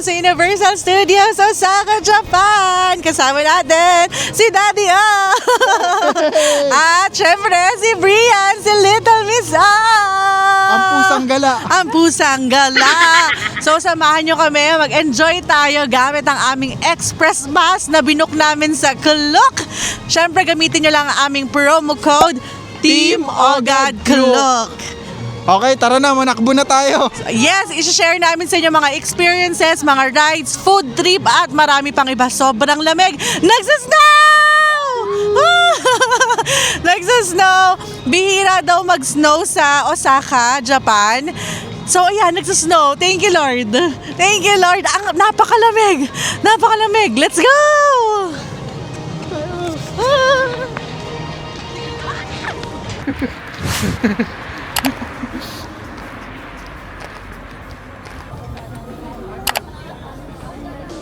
sa Universal Studios Osaka, Japan. Kasama natin si Daddy O. At syempre si Brian, si Little Miss O. Ang pusang gala. Ang pusang gala. So samahan nyo kami, mag-enjoy tayo gamit ang aming express bus na binook namin sa Klook. Syempre gamitin nyo lang ang aming promo code Team Ogad Klook. Okay, tara na, manakbo na tayo. Yes, isi-share namin sa inyo mga experiences, mga rides, food trip at marami pang iba. Sobrang lamig. Nagsasnow! Nagsasnow. Bihira daw mag-snow sa Osaka, Japan. So ayan, nagsasnow. Thank you, Lord. Thank you, Lord. Ang napakalamig. Napakalamig. Let's go!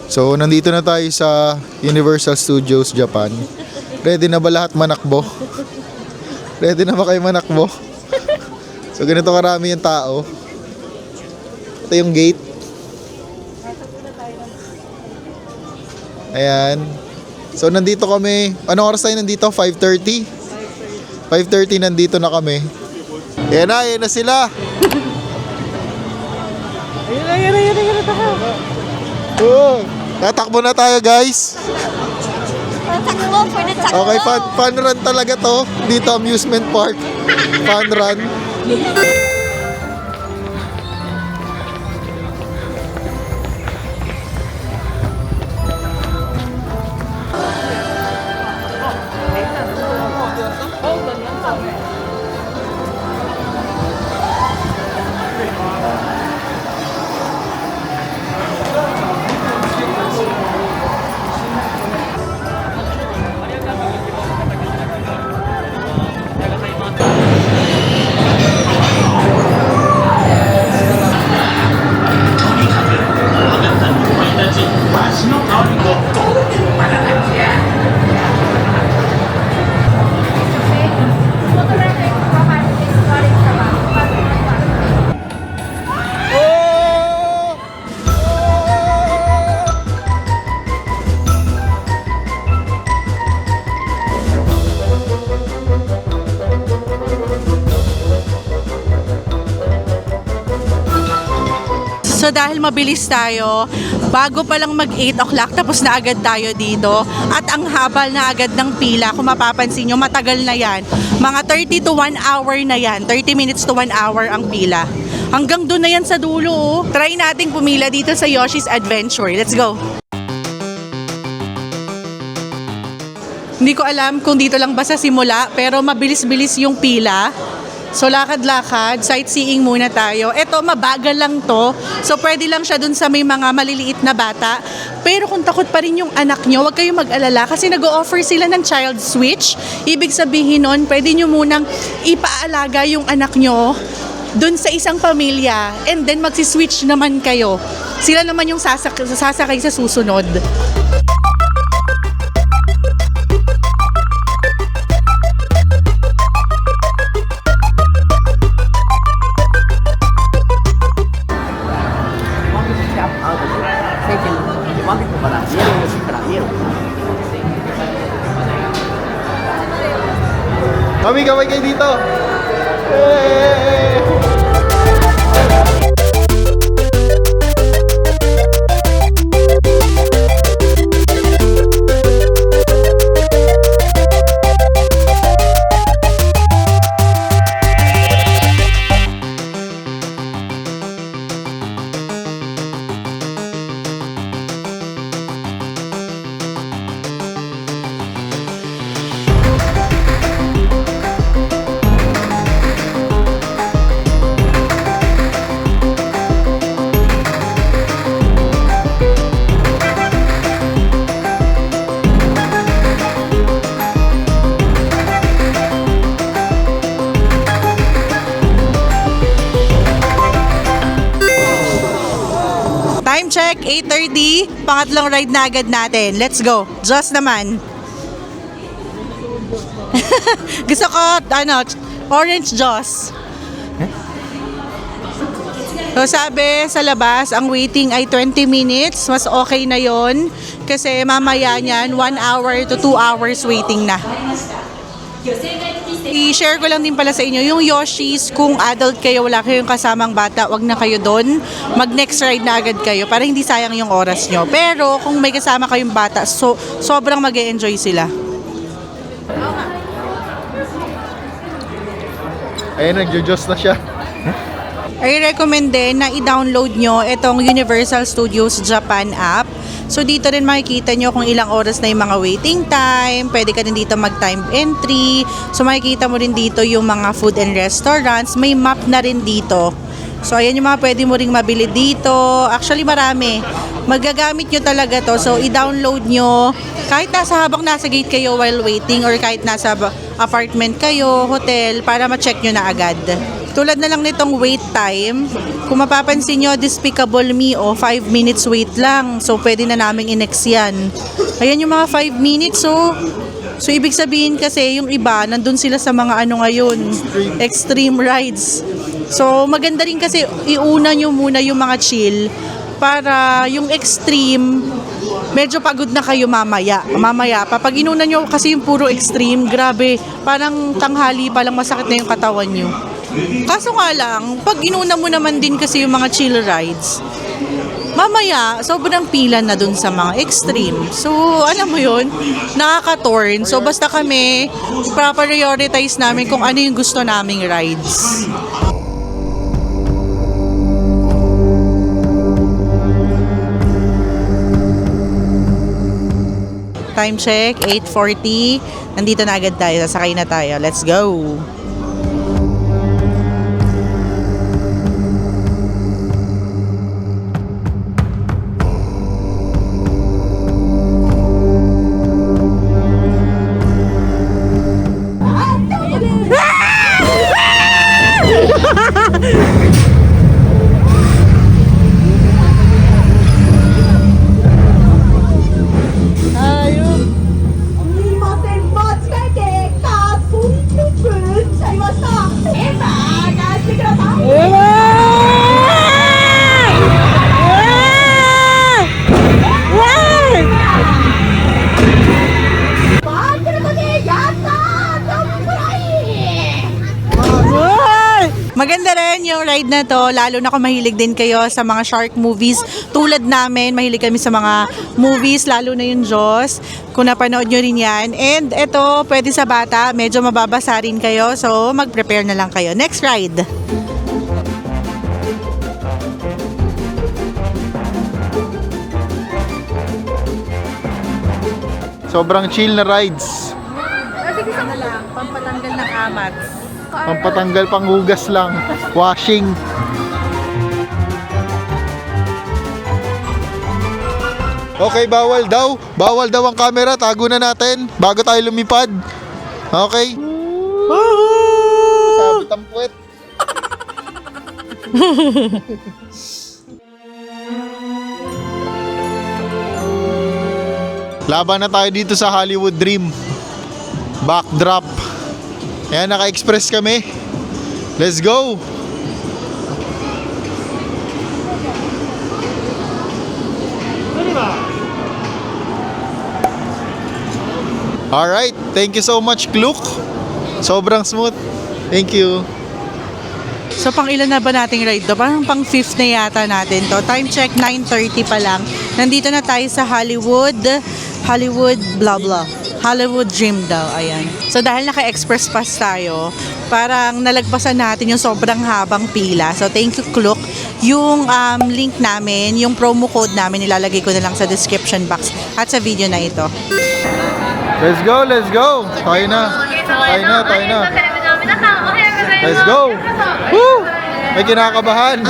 So, nandito na tayo sa Universal Studios Japan. Ready na ba lahat manakbo? Ready na ba kayo manakbo? So, ganito karami yung tao. Ito yung gate. Ayan. So, nandito kami. Anong oras tayo nandito? 5:30? 5:30 nandito na kami. Ayan na sila. Ayun. Oh, tatakbo na tayo, guys. Okay, fun run talaga to. Dito, amusement park. Fun run. So dahil mabilis tayo, bago pa lang mag 8 o'clock tapos na agad tayo dito. At ang habal na agad ng pila, kung mapapansin nyo, matagal na yan. Mga 30 to 1 hour na yan. 30 minutes to 1 hour ang pila. Hanggang doon na yan sa dulo. Oh. Try nating pumila dito sa Yoshi's Adventure. Let's go! Hindi ko alam kung dito lang ba sa simula, pero mabilis-bilis yung pila. So lakad-lakad, sightseeing muna tayo. Eto, mabagal lang to. So pwede lang siya dun sa may mga maliliit na bata. Pero kung takot pa rin yung anak nyo, huwag kayong mag-alala kasi nag-o-offer sila ng child switch. Ibig sabihin nun, pwede nyo munang ipaalaga yung anak nyo dun sa isang pamilya and then magsi-switch naman kayo. Sila naman yung sasakay sa susunod. Mami, gawin kayo dito. Hey! Time check, 8:30. Pangatlong ride na agad natin. Let's go. Diyos naman. Gusto ko, orange Diyos. So sabi sa labas, ang waiting ay 20 minutes. Mas okay na yon kasi mamaya niyan 1 hour to 2 hours waiting na. I-share ko lang din pala sa inyo, yung Yoshi's, kung adult kayo, wala kayong kasamang bata, wag na kayo doon. Mag-next ride na agad kayo para hindi sayang yung oras nyo. Pero kung may kasama kayong bata, sobrang mag-e-enjoy sila. Ayun, nagjo-joss na siya. I recommend din na i-download nyo itong Universal Studios Japan app. So dito rin makikita nyo kung ilang oras na yung mga waiting time. Pwede ka din dito mag-time entry. So makikita mo rin dito yung mga food and restaurants. May map na rin dito. So ayan yung mga pwede mo ring mabili dito. Actually marami. Magagamit nyo talaga to. So i-download nyo kahit habang nasa gate kayo while waiting or kahit nasa apartment kayo, hotel, para ma-check nyo na agad. Tulad na lang nitong wait time, kung mapapansin nyo, Despicable Me, 5 minutes wait lang. So, pwede na naming inex yan. Ayan yung mga 5 minutes, So, ibig sabihin kasi, yung iba, nandun sila sa mga ngayon, extreme rides. So, maganda rin kasi, iuna nyo muna yung mga chill, para yung extreme, medyo pagod na kayo mamaya. Pag inuna nyo kasi yung puro extreme, grabe, parang tanghali pa lang masakit na yung katawan nyo. Kaso nga lang, pag inuna mo naman din kasi yung mga chill rides, mamaya, sobrang pila na dun sa mga extreme. So, alam mo yun, nakaka-torn. So, basta kami, prioritize namin kung ano yung gusto naming rides. Time check, 8:40. Nandito na agad tayo, sasakay na tayo. Let's go! Maganda rin yung ride na to, lalo na kung mahilig din kayo sa mga shark movies. Tulad namin, mahilig kami sa mga movies, lalo na yung Jaws. Kung napanood nyo rin yan. And ito, pwede sa bata, medyo mababasa rin kayo. So, mag-prepare na lang kayo. Next ride! Sobrang chill na rides. Isa na lang, pampatanggal ng amat. Pampatanggal, panghugas lang. Washing. Okay, bawal daw. Bawal daw ang camera. Tago na natin bago tayo lumipad. Okay? Sabit ang puwet. Laban na tayo dito sa Hollywood Dream. Backdrop. Ayan, naka-express kami. Let's go! Alright, thank you so much, Klook. Sobrang smooth. Thank you. So, pang ilan na ba nating ride to? Parang pang 5th na yata natin to. Time check, 9:30 pa lang. Nandito na tayo sa Hollywood blah blah. Hollywood Dream daw, ayan. So dahil naka-express pass tayo, parang nalagpasan natin yung sobrang habang pila. So thank you, Klook. Yung link namin, yung promo code namin, ilalagay ko na lang sa description box at sa video na ito. Let's go, let's go. Tayo na. Let's go. Woo! May kinakabahan.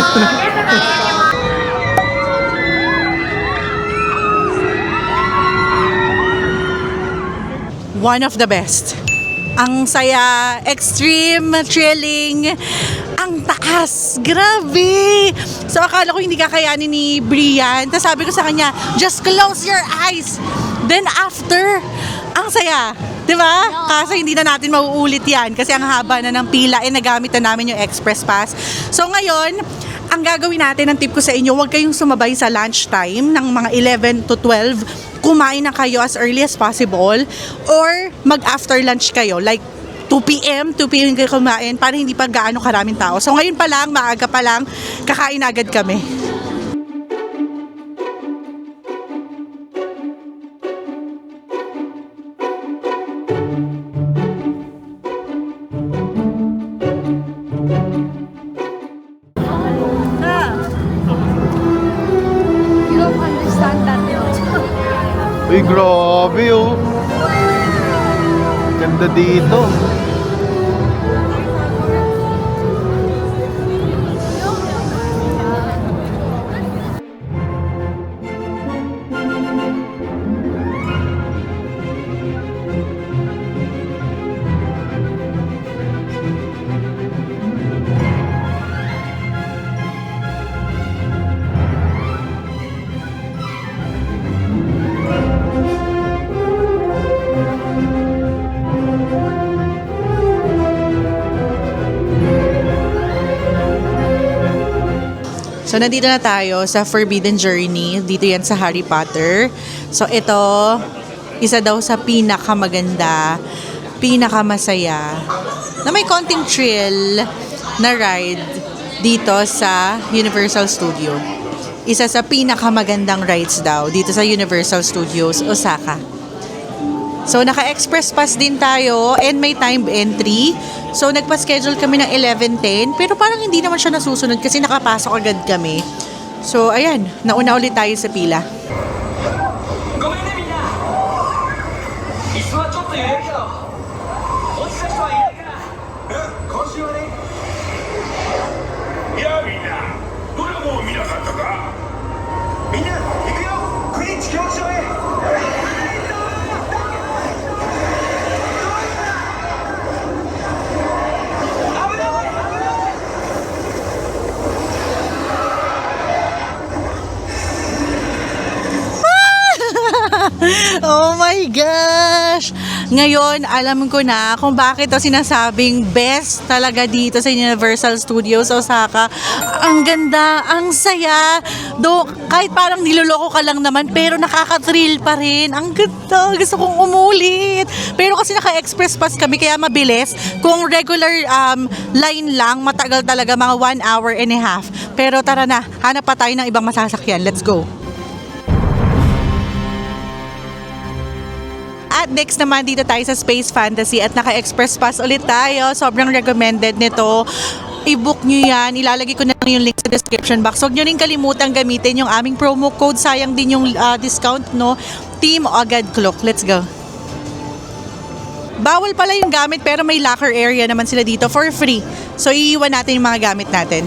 One of the best. Ang saya, extreme, thrilling, ang taas, grabe. So akala ko hindi kakayanin ni Brian. Tapos sabi ko sa kanya, just close your eyes. Then after, ang saya. Diba? Kaso hindi na natin mauulit yan kasi ang haba na ng pila, nagamit na namin yung express pass. So ngayon, Ang gagawin natin, ang tip ko sa inyo, huwag kayong sumabay sa lunch time ng mga 11 to 12. Kumain na kayo as early as possible or mag-after lunch kayo. Like 2 p.m. kayo kumain para hindi pa gaano karaming tao. So ngayon pa lang, maaga pa lang, kakain agad kami. You don't understand that. Uy, grabe oh. Ganda dito. So, nandito na tayo sa Forbidden Journey. Dito yan sa Harry Potter. So, ito, isa daw sa pinakamaganda, pinakamasaya, na may konting thrill na ride dito sa Universal Studio. Isa sa pinakamagandang rides daw dito sa Universal Studios, Osaka. So, naka-express pass din tayo and may time entry. So, nagpa-schedule kami ng 11:10 pero parang hindi naman siya nasusunod kasi nakapasok agad kami. So, ayan, nauna ulit tayo sa pila. ごめんねみんな椅子はちょっと揺れるけど落ちた人はいないから今週はねやあみんなドラゴンを見なかったかみんな行くよクイッチ教師場へ Oh my gosh! Ngayon, alam ko na kung bakit ito sinasabing best talaga dito sa Universal Studios Osaka. Ang ganda, ang saya. Do, kahit parang niloloko ka lang naman, pero nakaka-thrill pa rin. Ang ganda, gusto kong umulit. Pero kasi naka-express pass kami, kaya mabilis. Kung regular line lang, matagal talaga, mga 1 hour and a half. Pero tara na, hanap pa tayo ng ibang masasakyan. Let's go! At next naman, dito tayo sa Space Fantasy at naka-express pass ulit tayo. Sobrang recommended nito. I-book nyo yan. Ilalagay ko na lang yung link sa description box. Huwag nyo rin kalimutang gamitin yung aming promo code. Sayang din yung discount, no? Team Agad Clock. Let's go. Bawal pala yung gamit pero may locker area naman sila dito for free. So, iiwan natin yung mga gamit natin.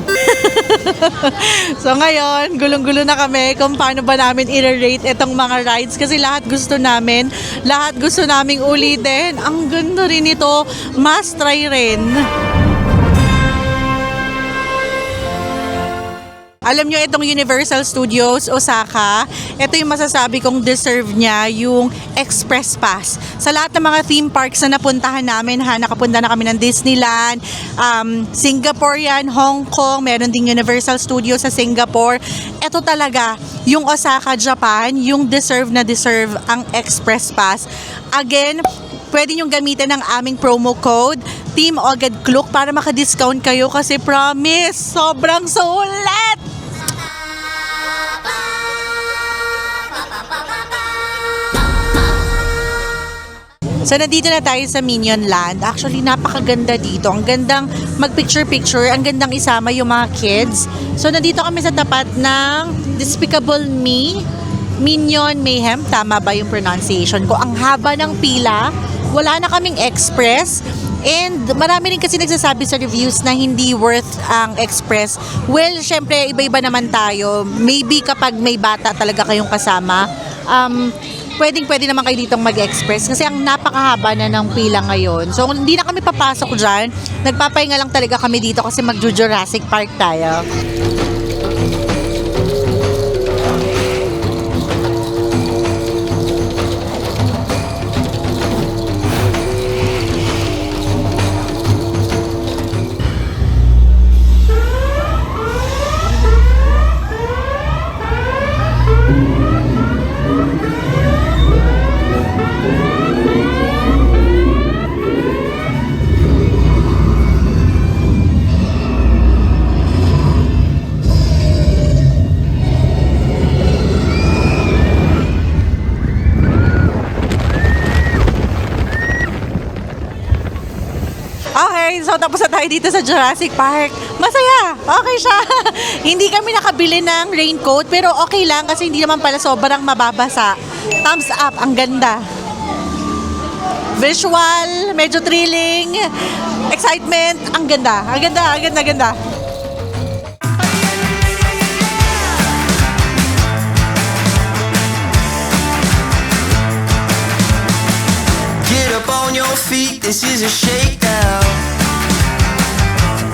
So, ngayon, gulong-gulo na kami kung paano ba namin i-rate itong mga rides kasi lahat gusto namin. Lahat gusto naming ulitin. Ang ganda rin ito. Must try rin. Alam nyo, itong Universal Studios Osaka, ito yung masasabi kong deserve niya yung Express Pass. Sa lahat ng mga theme parks na napuntahan namin, nakapunta na kami ng Disneyland, Singapore yan, Hong Kong, meron ding Universal Studios sa Singapore. Ito talaga, yung Osaka, Japan, yung deserve na deserve ang Express Pass. Again, pwede nyo gamitin ang aming promo code, Team Agad Clock, para maka-discount kayo kasi promise, sobrang sulit! So, nandito na tayo sa Minion Land. Actually, napakaganda dito. Ang gandang mag-picture-picture. Ang gandang isama yung mga kids. So, nandito kami sa tapat ng Despicable Me, Minion Mayhem. Tama ba yung pronunciation ko? Ang haba ng pila. Wala na kaming express. And marami rin kasi nagsasabi sa reviews na hindi worth ang express. Well, syempre, iba-iba naman tayo. Maybe kapag may bata talaga kayong kasama, pwede naman kayo ditong mag-express kasi ang napakahaba na ng pila ngayon. So, hindi na kami papasok dyan. Nagpapahinga lang talaga kami dito kasi mag-Jurassic Park tayo. Okay, so tapos na tayo dito sa Jurassic Park. Masaya. Okay siya. Hindi kami nakabili ng raincoat, pero okay lang kasi hindi naman pala sobrang mababasa. Thumbs up. Ang ganda. Visual, medyo thrilling, excitement. Ang ganda. Ang ganda, ang ganda, ang ganda. Get up on your feet, this is a shakedown.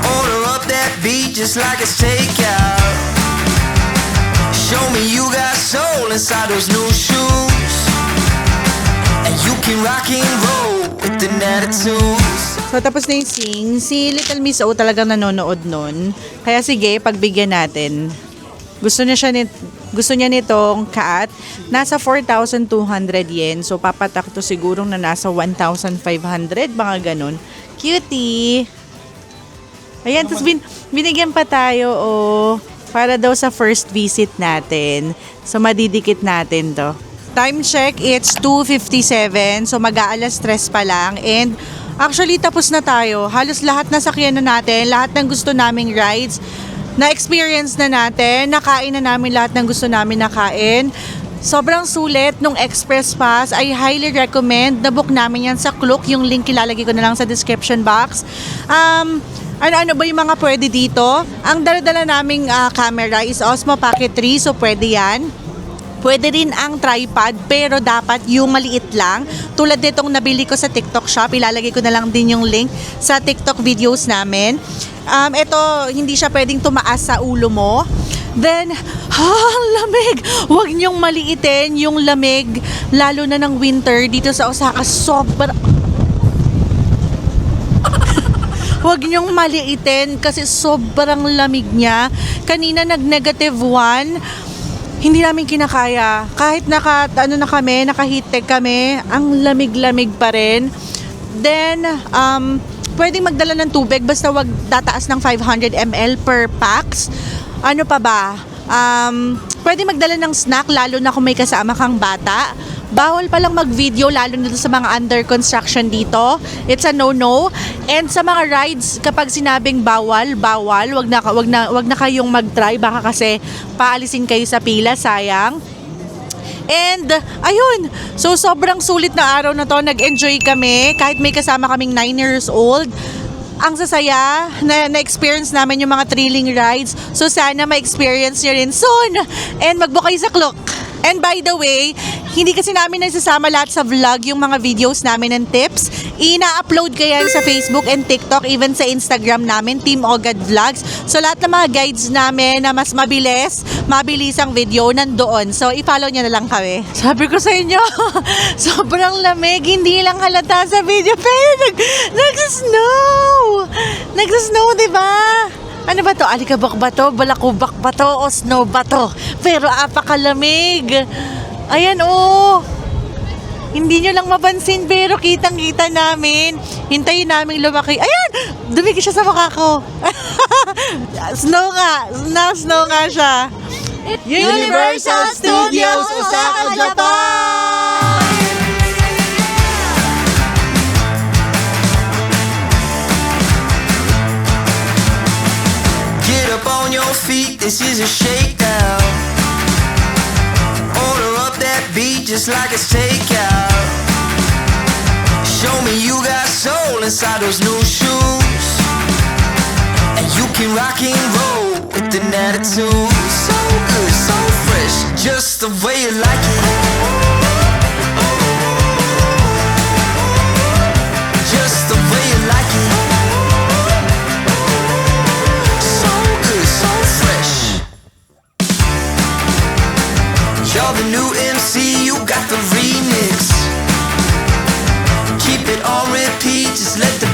Order up that beat just like it's takeout. Show me you got soul inside those new shoes. And you can rock and roll with an attitude. So tapos na yung sing. Si Little Miss O talagang nanonood nun. Kaya sige, pagbigyan natin. Gusto niya nitong cat. Nasa 4,200 yen. So papatak to sigurong na nasa 1,500. Mga ganun. Cutie! Ayan, tapos binigyan pa tayo para daw sa first visit natin. So madidikit natin to. Time check, it's 2:57. So mag-aalas 3 pa lang. And actually tapos na tayo. Halos lahat na sakyan na natin. Lahat ng gusto naming rides na-experience na natin, nakain na namin lahat ng gusto namin nakain. Sobrang sulit nung Express Pass. I highly recommend. Na-book namin yan sa Klook. Yung link ilalagay ko na lang sa description box. Ano ba yung mga pwede dito? Ang dala-dala naming camera is Osmo Pocket 3, so pwede yan. Pwede rin ang tripod, pero dapat yung maliit lang. Tulad nitong nabili ko sa TikTok shop. Ilalagay ko na lang din yung link sa TikTok videos namin. Ito, hindi siya pwedeng tumaas sa ulo mo. Then, lamig! Huwag niyong maliitin yung lamig, lalo na ng winter dito sa Osaka. Huwag niyong maliitin kasi sobrang lamig niya. Kanina nag-negative 1. Hindi namin kinakaya. Kahit naka-heat tech kami, ang lamig-lamig pa rin. Then, pwedeng magdala ng tubig basta wag tataas ng 500 ml per packs. Ano pa ba? Pwede magdala ng snack lalo na kung may kasama kang bata. Bawal palang mag-video lalo na sa mga under construction dito. It's a no-no. And sa mga rides, kapag sinabing bawal, wag na kayong mag-try baka kasi paalisin kayo sa pila, sayang. And, ayun. So, sobrang sulit na araw na to. Nag-enjoy kami. Kahit may kasama kaming 9 years old. Ang sasaya na-experience namin yung mga thrilling rides. So, sana ma-experience nyo rin soon. And mag-book kayo sa Klook. And by the way, hindi kasi namin naisasama lahat sa vlog yung mga videos namin and tips. Ina-upload ko yan sa Facebook and TikTok, even sa Instagram namin, Team Ogad Vlogs. So lahat ng mga guides namin na mas mabilis ang video nandoon. So i-follow nyo na lang kami. Sabi ko sa inyo, sobrang lamig, hindi lang halata sa video. Pero nagsasnow! Nagsasnow, diba? Ano ba to? Alikabak ba to? Balakubak ba to? O snow ba to? Pero apakalamig. Ayan, Hindi nyo lang mapansin pero kitang-kita namin. Hintayin namin lumaki. Ayan! Dumikit siya sa mukha ko. Snow nga siya. Universal Studios Osaka, Japan! Get up on your feet, this is a shakedown. Order up that beat just like it's takeout. Show me you got soul inside those new shoes. And you can rock and roll with an attitude. So good, so fresh, just the way you like it. Just the way you like it. So good, so fresh. You're the new MC, you got the remix. Keep it on repeat, just let the